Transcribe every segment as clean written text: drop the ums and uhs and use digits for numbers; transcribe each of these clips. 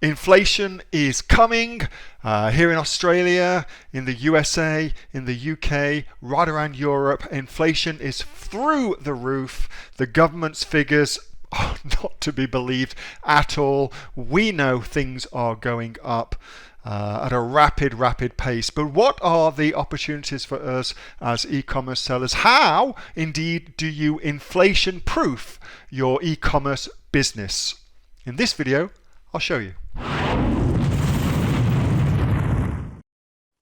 Inflation is coming here in Australia, in the USA, in the UK, right around Europe. Inflation is through the roof. The government's figures are not to be believed at all. We know things are going up at a rapid pace. But what are the opportunities for us as e-commerce sellers? How, indeed, do you inflation-proof your e-commerce business? In this video, I'll show you.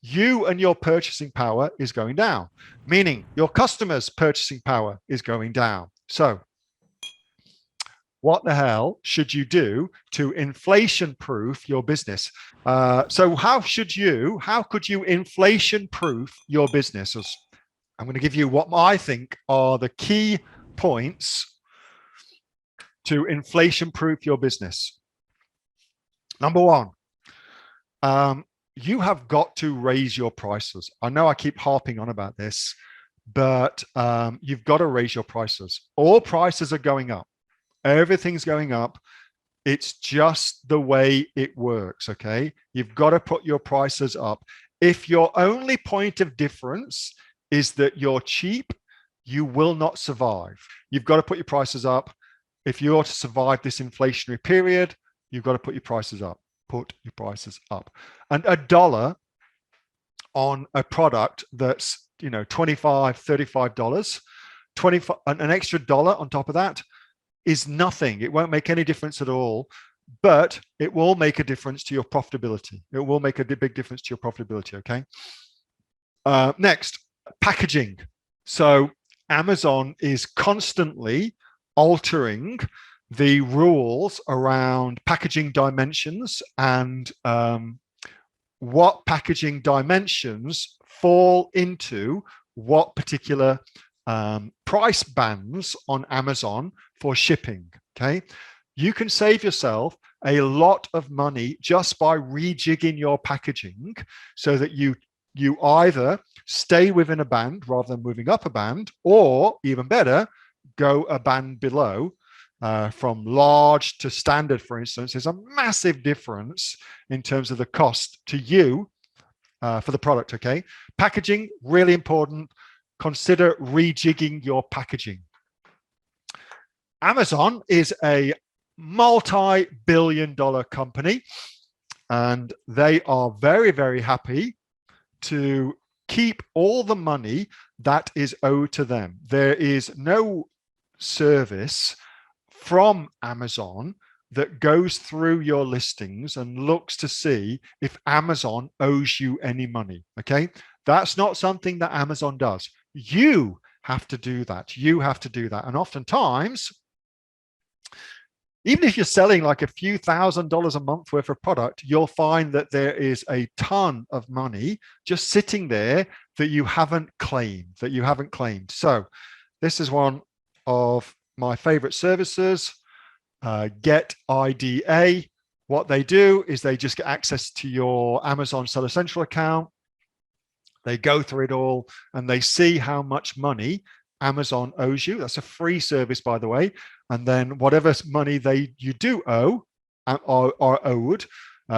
You and your purchasing power is going down, meaning your customers' purchasing power is going down. So what the hell should you do to inflation-proof your business? So how could you inflation-proof your business? I'm going to give you what I think are the key points to inflation-proof your business. Number one, you have got to raise your prices. I know I keep harping on about this, but you've got to raise your prices. All prices are going up. Everything's going up. It's just the way it works, okay? You've got to put your prices up. If your only point of difference is that you're cheap, you will not survive. You've got to put your prices up. If you're to survive this inflationary period, you've got to put your prices up. Put your prices up. And $1 on a product that's, $25, $35, an extra dollar on top of that is nothing. It won't make any difference at all, but it will make a difference to your profitability. It will make a big difference to your profitability, okay? Next, packaging. So Amazon is constantly altering the rules around packaging dimensions and what packaging dimensions fall into what particular price bands on Amazon for shipping, okay? You can save yourself a lot of money just by rejigging your packaging so that you either stay within a band rather than moving up a band, or even better, go a band below. From large to standard, for instance, there's a massive difference in terms of the cost to you for the product, okay? Packaging, really important. Consider rejigging your packaging. Amazon is a multi-billion-dollar company, and they are very happy to keep all the money that is owed to them. There is no service from Amazon that goes through your listings and looks to see if Amazon owes you any money, okay? That's not something that Amazon does. You have to do that. You have to do that. And oftentimes, even if you're selling like a few $1,000s a month worth of product, you'll find that there is a ton of money just sitting there that you haven't claimed, So this is one of my favorite services, Get IDA. What they do is they just get access to your Amazon Seller Central account. They go through it all and they see how much money Amazon owes you. That's a free service, by the way. And then whatever money you do owe are owed,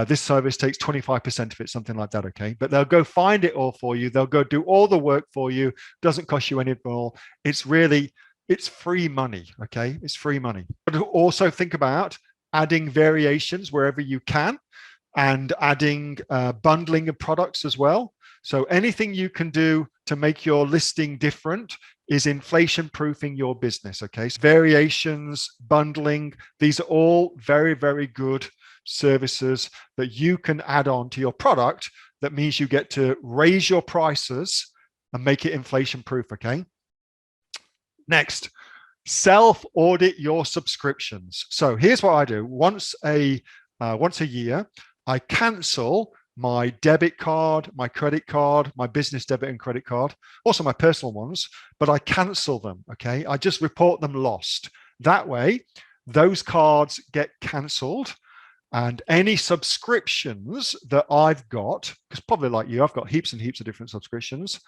this service takes 25% of it, something like that, okay? But they'll go find it all for you. They'll go do all the work for you. Doesn't cost you any more. It's free money, okay? It's free money. But also think about adding variations wherever you can and adding bundling of products as well. So anything you can do to make your listing different is inflation-proofing your business, okay? So variations, bundling, these are all very good services that you can add on to your product. That means you get to raise your prices and make it inflation-proof, okay? Next, self-audit your subscriptions. So here's what I do. Once a year, I cancel my debit card, my credit card, my business debit and credit card, also my personal ones, but I cancel them, okay? I just report them lost. That way, those cards get canceled, and any subscriptions that I've got, because probably like you, I've got heaps and heaps of different subscriptions,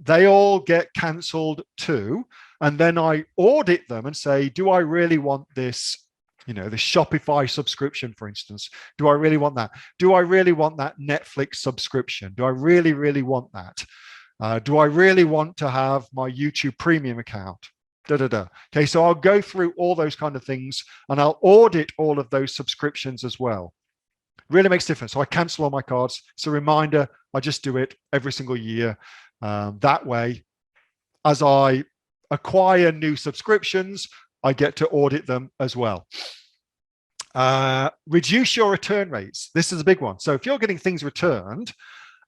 they all get cancelled too. And then I audit them and say, do I really want this You know, the Shopify subscription, for instance. Do I really want that? Do I really want that Netflix subscription? Do I really, really want that? Do I really want to have my YouTube premium account? Da, da, da. Okay, so I'll go through all those kind of things and I'll audit all of those subscriptions as well. Really makes a difference. So I cancel all my cards. It's a reminder. I just do it every single year. That way, as I acquire new subscriptions, I get to audit them as well. Reduce your return rates. This is a big one. So if you're getting things returned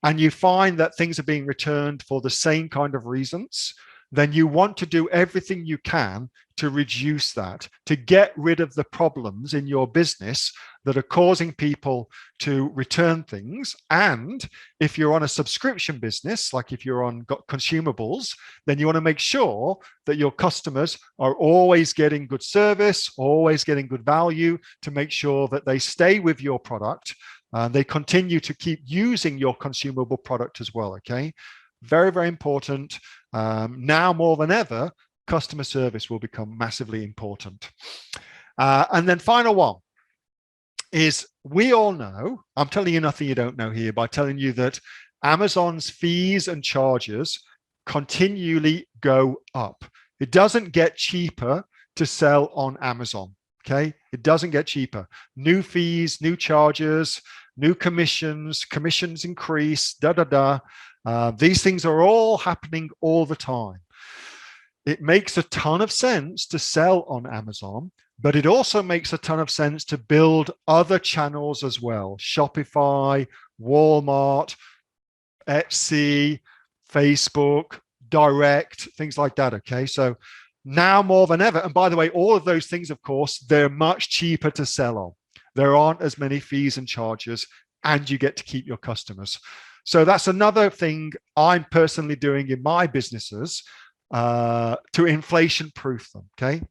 and you find that things are being returned for the same kind of reasons, then you want to do everything you can to reduce that, to get rid of the problems in your business that are causing people to return things. And if you're on a subscription business, like if you're on consumables, then you want to make sure that your customers are always getting good service, always getting good value, to make sure that they stay with your product and they continue to keep using your consumable product as well. Okay. Very, very important. Now more than ever, customer service will become massively important. And then final one is, we all know, I'm telling you nothing you don't know here by telling you that Amazon's fees and charges continually go up. It doesn't get cheaper to sell on Amazon. Okay, it doesn't get cheaper. New fees, new charges, new commissions increase, da da da. These things are all happening all the time. It makes a ton of sense to sell on Amazon, but it also makes a ton of sense to build other channels as well. Shopify, Walmart, Etsy, Facebook, direct, things like that. Okay, so now more than ever, and by the way, all of those things, of course, they're much cheaper to sell on. There aren't as many fees and charges, and you get to keep your customers. So that's another thing I'm personally doing in my businesses to inflation-proof them, okay?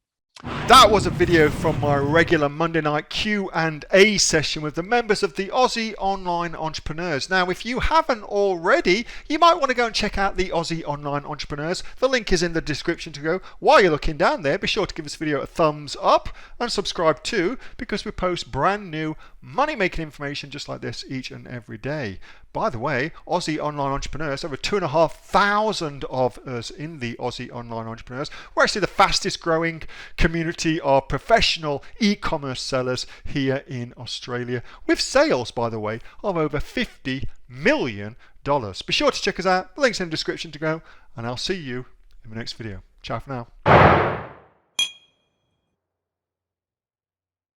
That was a video from my regular Monday night Q&A session with the members of the Aussie Online Entrepreneurs. Now, if you haven't already, you might want to go and check out the Aussie Online Entrepreneurs. The link is in the description to go. While you're looking down there, be sure to give this video a thumbs up and subscribe too, because we post brand new money-making information just like this each and every day. By the way, Aussie Online Entrepreneurs, over 2,500 of us in the Aussie Online Entrepreneurs. We're actually the fastest growing community of professional e-commerce sellers here in Australia, with sales, by the way, of over $50 million. Be sure to check us out. The link's in the description to go, and I'll see you in the next video. Ciao for now.